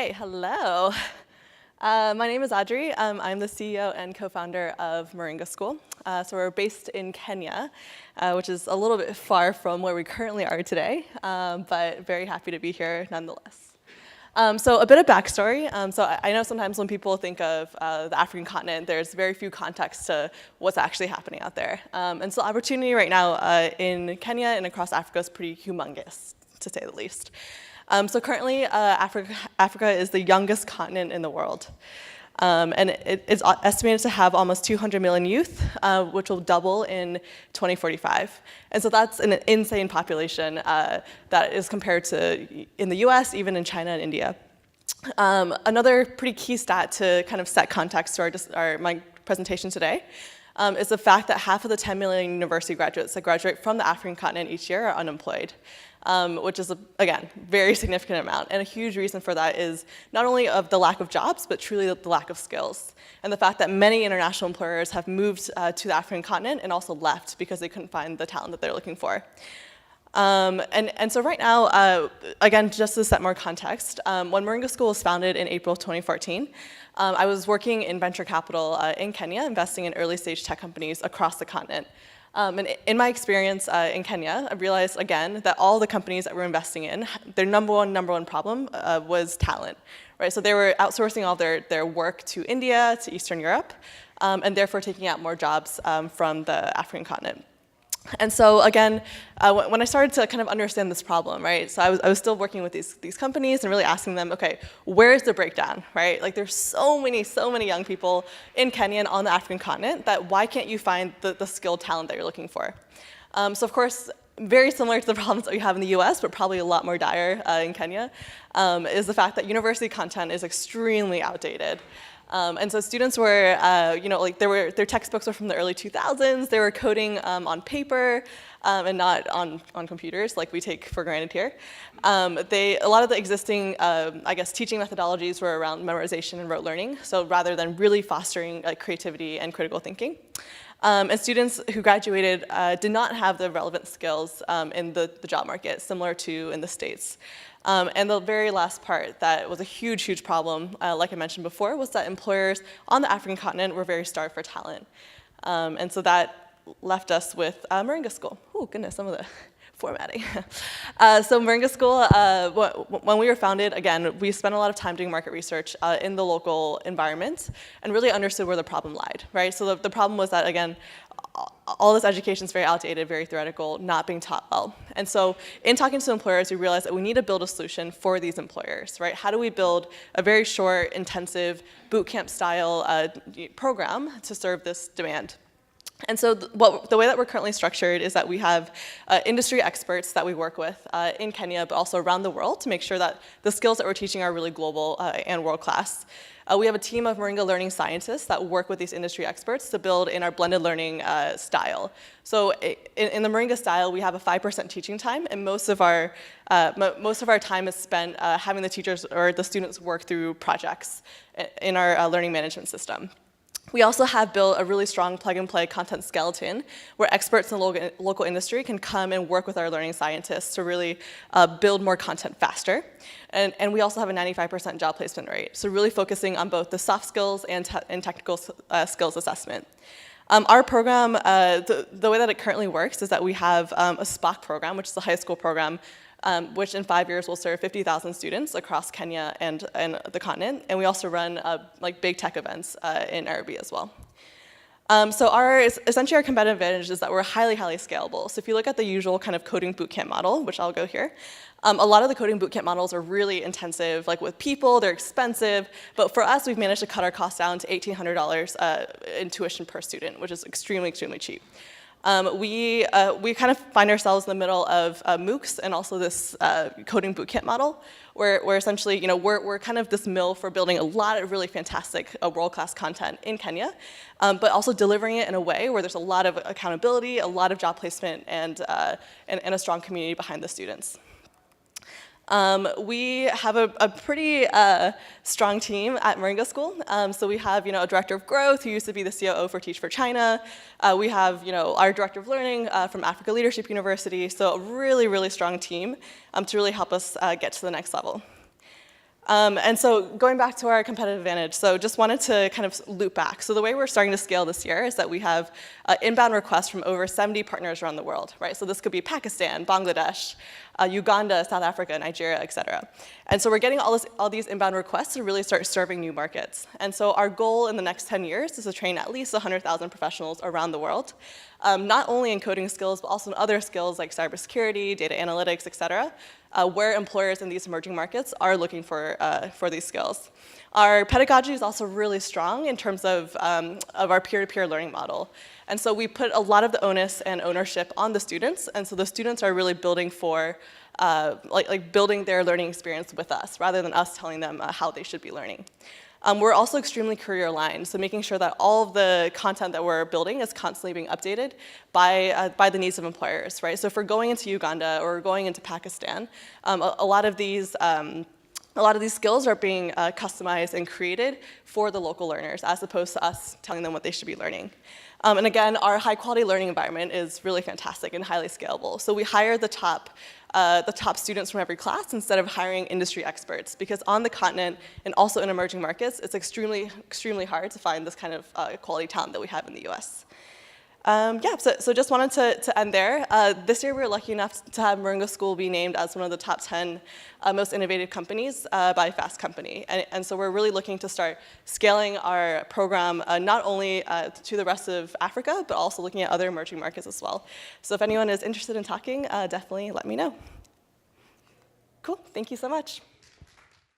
right, hello. My name is Audrey. I'm the CEO and co-founder of Moringa School. So we're based in Kenya, which is a little bit far from where we currently are today, but very happy to be here nonetheless. So a bit of backstory. So I know sometimes when people think of the African continent, there's very few contexts to what's actually happening out there. And so the opportunity right now in Kenya and across Africa is pretty humongous, to say the least. So currently, Africa is the youngest continent in the world. And it's estimated to have almost 200 million youth, which will double in 2045. And so that's an insane population that is compared to in the US, even in China and India. Another pretty key stat to kind of set context to my presentation today is the fact that half of the 10 million university graduates that graduate from the African continent each year are unemployed. Which is, again, very significant amount. And a huge reason for that is not only of the lack of jobs, but truly the lack of skills. And the fact that many international employers have moved to the African continent and also left because they couldn't find the talent that they're looking for. And so right now, again, just to set more context, when Moringa School was founded in April of 2014, I was working in venture capital in Kenya, investing in early stage tech companies across the continent. And in my experience in Kenya, I realized, again, that all the companies that we're investing in, their number one problem was talent, right? So they were outsourcing all their work to India, to Eastern Europe, and therefore taking out more jobs from the African continent. And so again, when I started to kind of understand this problem, right? So I was still working with these companies and really asking them, okay, where's the breakdown, right? Like there's so many young people in Kenya and on the African continent that why can't you find the skilled talent that you're looking for? So of course, very similar to the problems that we have in the US, but probably a lot more dire in Kenya, is the fact that university content is extremely outdated. And so students were, their textbooks were from the early 2000s. They were coding on paper and not on computers like we take for granted here. A lot of the existing, teaching methodologies were around memorization and rote learning. So rather than really fostering creativity and critical thinking. And students who graduated did not have the relevant skills in the job market, similar to in the States. And the very last part that was a huge problem, like I mentioned before, was that employers on the African continent were very starved for talent. And so that left us with Moringa School. Oh, goodness, some of the formatting. So Moringa School, when we were founded, again, we spent a lot of time doing market research in the local environment and really understood where the problem lied, right? So the problem was that, again, all this education is very outdated, very theoretical, not being taught well. And so in talking to employers, we realized that we need to build a solution for these employers, right? How do we build a very short, intensive, boot camp style program to serve this demand? And so the way that we're currently structured is that we have industry experts that we work with in Kenya, but also around the world to make sure that the skills that we're teaching are really global and world-class. We have a team of Moringa learning scientists that work with these industry experts to build in our blended learning style. So in the Moringa style, we have a 5% teaching time, and most of our time is spent having the teachers or the students work through projects in our learning management system. We also have built a really strong plug-and-play content skeleton where experts in the local industry can come and work with our learning scientists to really build more content faster. And we also have a 95% job placement rate, so really focusing on both the soft skills and technical skills assessment. Our program, the way that it currently works is that we have a SPOC program, which is a high school program, which in 5 years will serve 50,000 students across Kenya and the continent. And we also run big tech events in Nairobi as well. So essentially our competitive advantage is that we're highly scalable. So if you look at the usual kind of coding bootcamp model, which I'll go here, a lot of the coding bootcamp models are really intensive, like with people, they're expensive. But for us, we've managed to cut our costs down to $1,800 in tuition per student, which is extremely cheap. We kind of find ourselves in the middle of MOOCs and also this coding bootcamp model, where essentially, we're kind of this mill for building a lot of really fantastic world-class content in Kenya, but also delivering it in a way where there's a lot of accountability, a lot of job placement, and a strong community behind the students. We have a pretty strong team at Moringa School. So we have, a director of growth who used to be the COO for Teach for China. We have, our director of learning from Africa Leadership University. So a really strong team to really help us get to the next level. And so going back to our competitive advantage, so just wanted to kind of loop back. So the way we're starting to scale this year is that we have inbound requests from over 70 partners around the world, right? So this could be Pakistan, Bangladesh, Uganda, South Africa, Nigeria, et cetera. And so we're getting all these inbound requests to really start serving new markets. And so our goal in the next 10 years is to train at least 100,000 professionals around the world, not only in coding skills, but also in other skills like cybersecurity, data analytics, et cetera, where employers in these emerging markets are looking for these skills. Our pedagogy is also really strong in terms of our peer-to-peer learning model. And so we put a lot of the onus and ownership on the students, and so the students are really building for, building their learning experience with us, rather than us telling them how they should be learning. We're also extremely career aligned, so making sure that all of the content that we're building is constantly being updated by the needs of employers, right? So if we're going into Uganda or going into Pakistan, a lot of these skills are being customized and created for the local learners, as opposed to us telling them what they should be learning. And again, our high quality learning environment is really fantastic and highly scalable. So we hire the top students from every class instead of hiring industry experts, because on the continent and also in emerging markets, it's extremely, extremely hard to find this kind of quality talent that we have in the US. So just wanted to end there. This year we were lucky enough to have Moringa School be named as one of the top 10 most innovative companies by Fast Company. And so we're really looking to start scaling our program not only to the rest of Africa, but also looking at other emerging markets as well. So if anyone is interested in talking, definitely let me know. Cool, thank you so much.